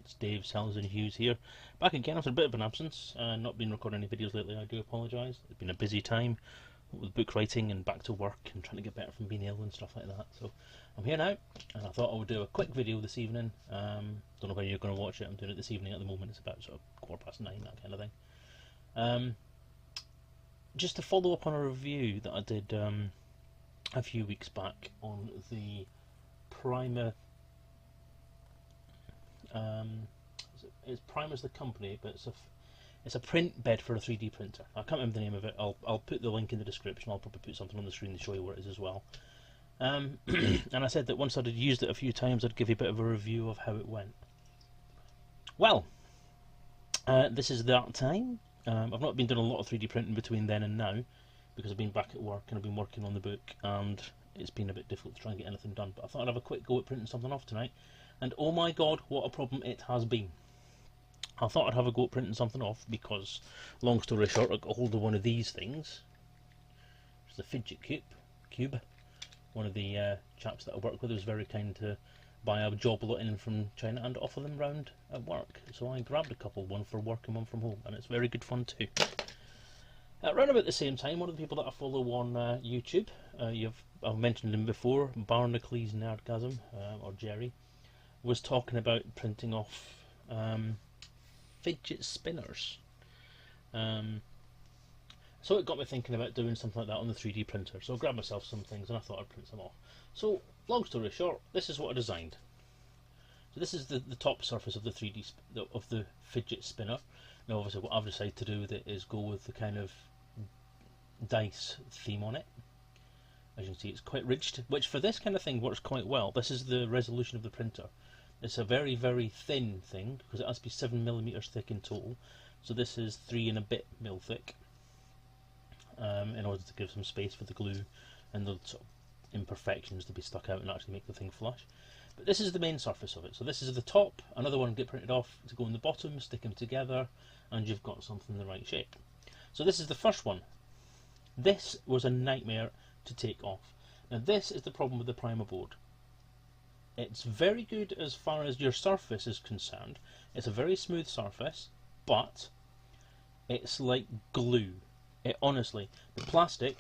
It's Dave Selezen Hughes here, back again after a bit of an absence. Not been recording any videos lately, I do apologise. It's been a busy time with book writing and back to work and trying to get better from being ill and stuff like that. So I'm here now, and I thought I would do a quick video this evening. Don't know when you're going to watch it. I'm doing it this evening at the moment. It's about sort of 9:15, that kind of thing. Just to follow up on a review that I did a few weeks back on the Primer. It's Primer's the company, but it's a print bed for a 3D printer. I can't remember the name of it. I'll put the link in the description. I'll probably put something on the screen to show you where it is as well. And I said that once I'd used it a few times, I'd give you a bit of a review of how it went. Well, this is that time. I've not been doing a lot of 3D printing between then and now because I've been back at work and I've been working on the book, and it's been a bit difficult to try and get anything done. But I thought I'd have a quick go at printing something off tonight. And oh my god, what a problem it has been. I thought I'd have a go at printing something off because, long story short, I got hold of one of these things. It's the fidget cube. One of the chaps that I work with was very kind to buy a job lot in from China and offer them round at work. So I grabbed a couple, one for work and one from home, and it's very good fun too. Around about the same time, one of the people that I follow on YouTube, I've mentioned him before, Barnacles Nerdgasm, or Jerry, was talking about printing off fidget spinners. So it got me thinking about doing something like that on the 3D printer. So I grabbed myself some things and I thought I'd print some off. So, long story short, this is what I designed. So this is the top surface of the fidget spinner. Now obviously what I've decided to do with it is go with the kind of dice theme on it. As you can see, it's quite ridged, which for this kind of thing works quite well. This is the resolution of the printer. It's a very, very thin thing because it has to be 7mm thick in total. So this is 3 and a bit mil thick, in order to give some space for the glue and the sort of imperfections to be stuck out and actually make the thing flush. But this is the main surface of it. So this is the top, another one get printed off to go in the bottom, stick them together, and you've got something in the right shape. So this is the first one. This was a nightmare to take off. Now this is the problem with the primer board. It's very good as far as your surface is concerned. It's a very smooth surface, but it's like glue. It honestly, the plastic,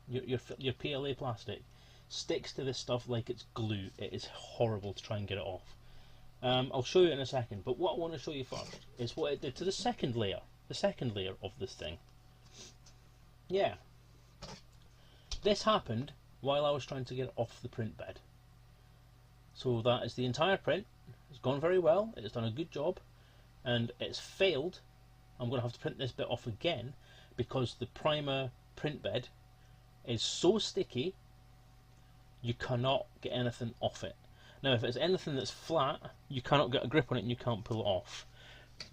your PLA plastic, sticks to this stuff like it's glue. It is horrible to try and get it off. I'll show you in a second, but what I want to show you first is what it did to the second layer of this thing. Yeah, this happened while I was trying to get it off the print bed. So that is the entire print. It's gone very well, it's done a good job, and it's failed. I'm going to have to print this bit off again because the primer print bed is so sticky you cannot get anything off it. Now if it's anything that's flat, you cannot get a grip on it and you can't pull it off.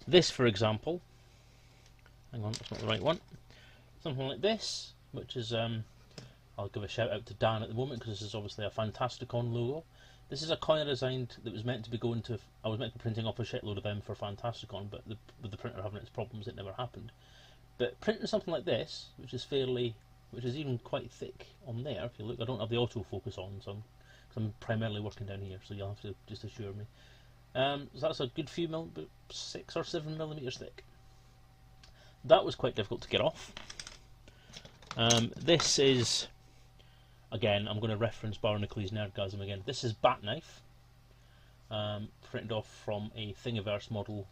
This, for example, hang on, that's not the right one. Something like this, which is, I'll give a shout out to Dan at the moment because this is obviously a Fantasticon logo. This is a coin I designed that was meant to be going to, I was meant to be printing off a shitload of them for Fantasticon, but with the printer having its problems, it never happened. But printing something like this, which is even quite thick on there, if you look, I don't have the autofocus on, so I'm primarily working down here, so you'll have to just assure me. So that's a good few 6 or 7mm thick. That was quite difficult to get off. This is, again, I'm going to reference Barnacles Nerdgasm again. This is Bat Knife, printed off from a Thingiverse model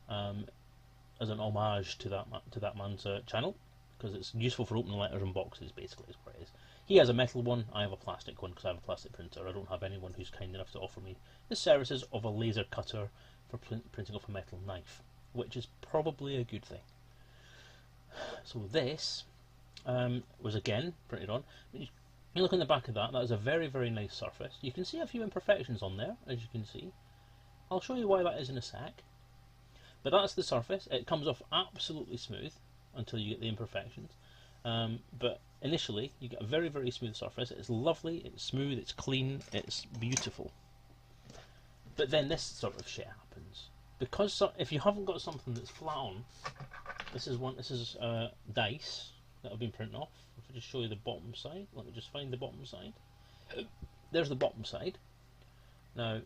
as an homage to that man's channel, because it's useful for opening letters and boxes, basically, is what it is. He has a metal one, I have a plastic one because I have a plastic printer. I don't have anyone who's kind enough to offer me the services of a laser cutter for printing off a metal knife, which is probably a good thing. So this was again printed on. You look on the back of that, that is a very, very nice surface. You can see a few imperfections on there, as you can see. I'll show you why that is in a sec. But that's the surface. It comes off absolutely smooth until you get the imperfections. But initially, you get a very, very smooth surface. It's lovely, it's smooth, it's clean, it's beautiful. But then this sort of shit happens. Because if you haven't got something that's flat on, this is dice that have been printed off. If I just show you the bottom side, let me just find the bottom side. There's the bottom side. Now,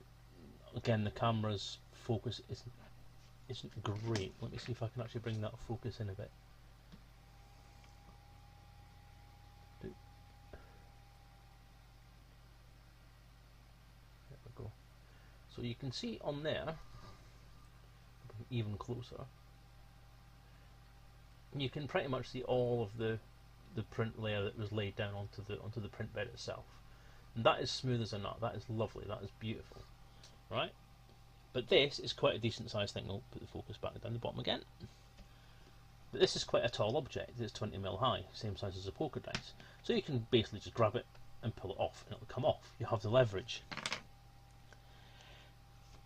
again, the camera's focus isn't great. Let me see if I can actually bring that focus in a bit. There we go. So you can see on there, even closer, you can pretty much see all of the print layer that was laid down onto the print bed itself. And that is smooth as a nut. That is lovely. That is beautiful, right? But this is quite a decent sized thing. I'll put the focus back down the bottom again. But this is quite a tall object. It's 20mm high, same size as a poker dice. So you can basically just grab it and pull it off, and it'll come off. You have the leverage.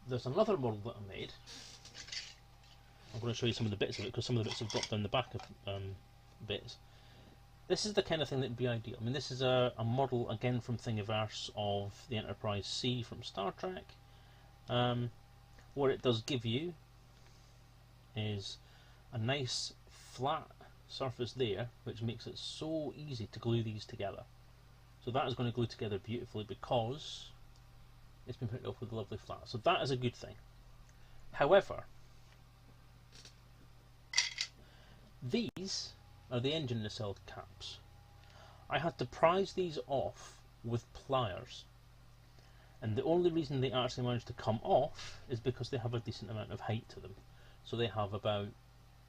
There's another model that I made. I'm going to show you some of the bits of it because some of the bits have dropped down the back of bits. This is the kind of thing that would be ideal. I mean, this is a model again from Thingiverse of the Enterprise C from Star Trek. What it does give you is a nice flat surface there, which makes it so easy to glue these together. So that is going to glue together beautifully because it's been printed off with a lovely flat. So that is a good thing. However, these are the engine nacelle caps. I had to prise these off with pliers. And the only reason they actually managed to come off is because they have a decent amount of height to them. So they have about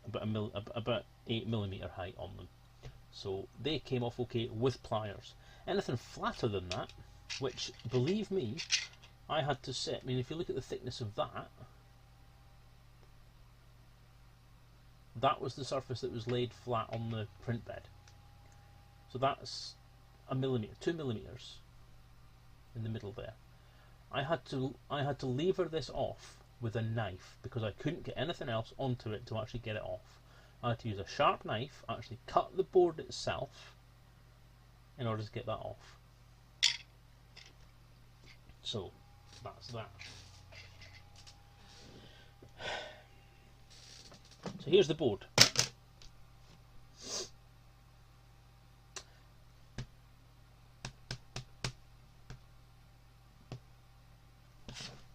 8mm height on them. So they came off okay with pliers. Anything flatter than that, which, believe me, I had to set. I mean, if you look at the thickness of that, that was the surface that was laid flat on the print bed. So that's a millimetre, 2mm in the middle there. I had to lever this off with a knife because I couldn't get anything else onto it to actually get it off. I had to use a sharp knife, actually cut the board itself in order to get that off. So that's that. So here's the board.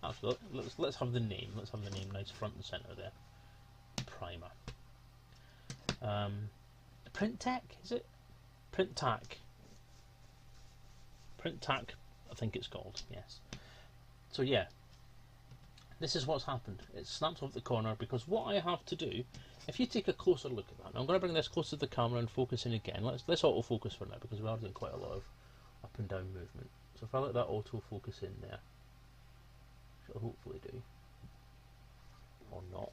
Actually, let's have the name. Let's have the name nice front and centre there. Primer. BuildTak, is it? BuildTak. BuildTak, I think it's called. Yes. So yeah, this is what's happened. It snaps off the corner because what I have to do, if you take a closer look at that, now I'm going to bring this closer to the camera and focus in again. Let's autofocus for now because we are doing quite a lot of up and down movement. So if I let that autofocus in there, it'll hopefully do, or not.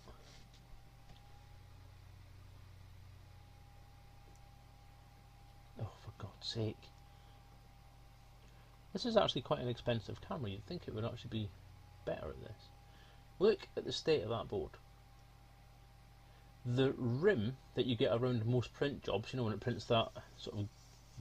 Oh, for God's sake. This is actually quite an expensive camera. You'd think it would actually be better at this. Look at the state of that board. The rim that you get around most print jobs, you know, when it prints that sort of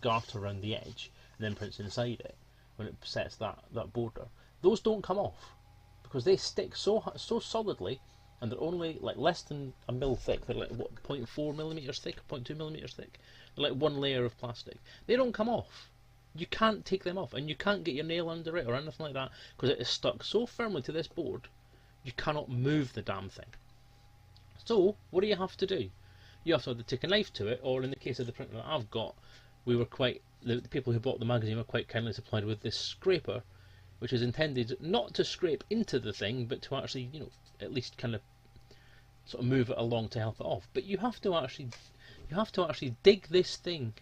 garter around the edge and then prints inside it, when it sets that border, those don't come off because they stick so solidly, and they're only like less than a mil thick. They're like what, 0.4mm thick, 0.2mm thick. They're like one layer of plastic. They don't come off. You can't take them off, and you can't get your nail under it or anything like that because it is stuck so firmly to this board. You cannot move the damn thing. So what do you have to do? You have to either take a knife to it, or in the case of the printer that I've got, we were the people who bought the magazine were quite kindly supplied with this scraper, which is intended not to scrape into the thing, but to actually, you know, at least kind of sort of move it along to help it off. But you have to actually dig this thing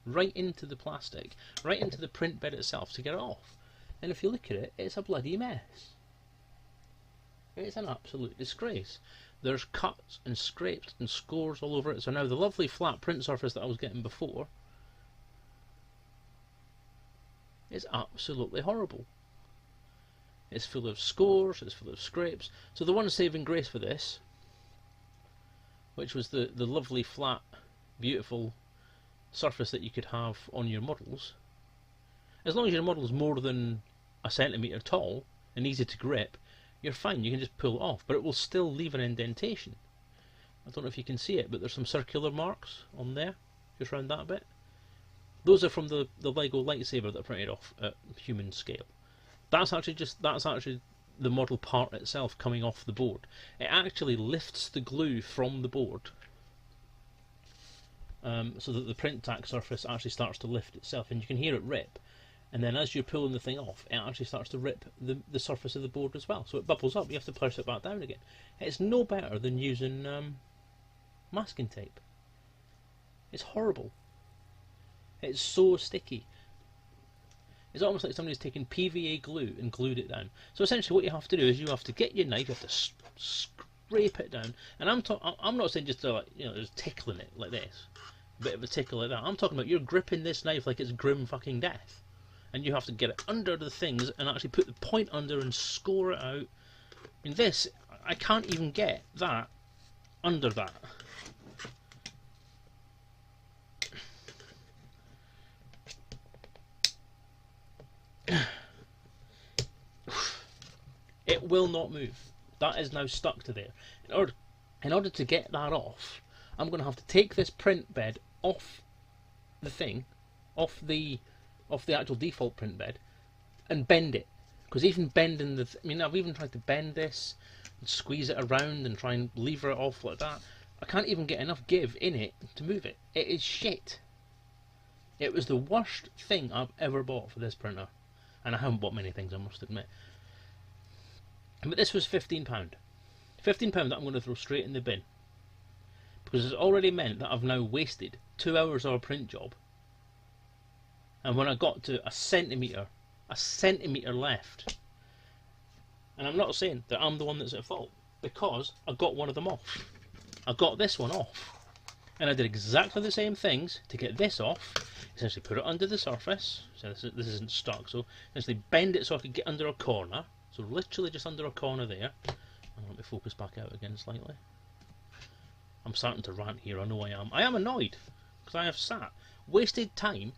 right into the plastic, right into the print bed itself to get it off. And if you look at it, it's a bloody mess. It's an absolute disgrace. There's cuts and scrapes and scores all over it. So now the lovely flat print surface that I was getting before is absolutely horrible. It's full of scores, it's full of scrapes. So the one saving grace for this, which was the lovely flat, beautiful surface that you could have on your models, as long as your model's more than a centimetre tall and easy to grip, you're fine, you can just pull it off, but it will still leave an indentation. I don't know if you can see it, but there's some circular marks on there, just around that bit. Those are from the Lego lightsaber that I printed off at human scale. That's actually the model part itself coming off the board. It actually lifts the glue from the board, so that the BuildTak surface actually starts to lift itself, and you can hear it rip. And then as you're pulling the thing off, it actually starts to rip the surface of the board as well. So it bubbles up. You have to press it back down again. It's no better than using masking tape. It's horrible. It's so sticky. It's almost like somebody's taken PVA glue and glued it down. So essentially what you have to do is you have to get your knife, you have to scrape it down. And I'm not saying just to, like, you know, just tickling it like this. A bit of a tickle like that. I'm talking about you're gripping this knife like it's grim fucking death. And you have to get it under the things and actually put the point under and score it out. In this, I can't even get that under that. It will not move. That is now stuck to there. In order to get that off, I'm going to have to take this print bed off the thing, off the actual default print bed, and bend it. Because even bending I mean, I've even tried to bend this and squeeze it around and try and lever it off like that. I can't even get enough give in it to move it. It is shit. It was the worst thing I've ever bought for this printer, and I haven't bought many things, I must admit. But this was £15. £15 that I'm going to throw straight in the bin, because it's already meant that I've now wasted 2 hours of a print job. And when I got to a centimetre left, and I'm not saying that I'm the one that's at fault, because I got one of them off. I got this one off, and I did exactly the same things to get this off. Essentially put it under the surface, so this isn't stuck, so essentially bend it so I could get under a corner, so literally just under a corner there. And let me focus back out again slightly. I'm starting to rant here, I know I am. I am annoyed, because I have wasted time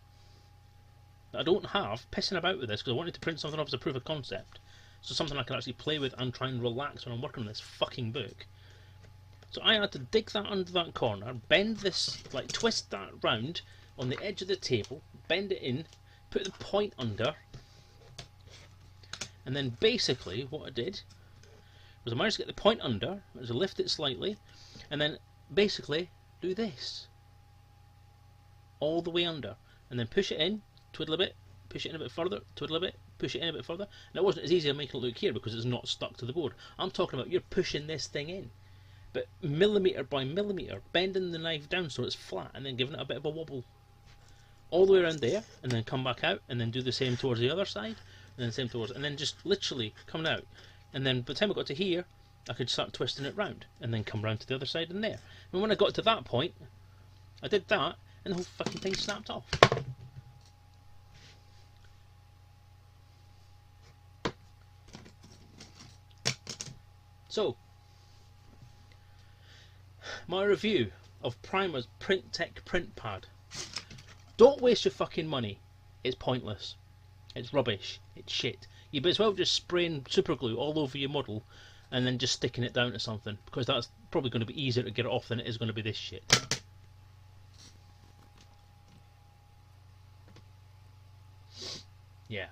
that I don't have pissing about with this, because I wanted to print something off as a proof of concept, so something I can actually play with and try and relax when I'm working on this fucking book. So I had to dig that under that corner, bend this, like twist that round on the edge of the table, bend it in, put the point under, and then basically what I did was I managed to get the point under, I just lift it slightly, and then basically do this all the way under, and then push it in, twiddle a bit, push it in a bit further, twiddle a bit, push it in a bit further. And it wasn't as easy as making it look here because it's not stuck to the board. I'm talking about you're pushing this thing in, but millimetre by millimetre, bending the knife down so it's flat and then giving it a bit of a wobble all the way around there, and then come back out and then do the same towards the other side, and then same towards, and then just literally coming out. And then by the time I got to here, I could start twisting it round and then come round to the other side and there. And when I got to that point, I did that and the whole fucking thing snapped off. So, my review of Primer's BuildTak print pad. Don't waste your fucking money. It's pointless. It's rubbish. It's shit. You might as well just spraying super glue all over your model and then just sticking it down to something, because that's probably going to be easier to get it off than it is going to be this shit. Yeah.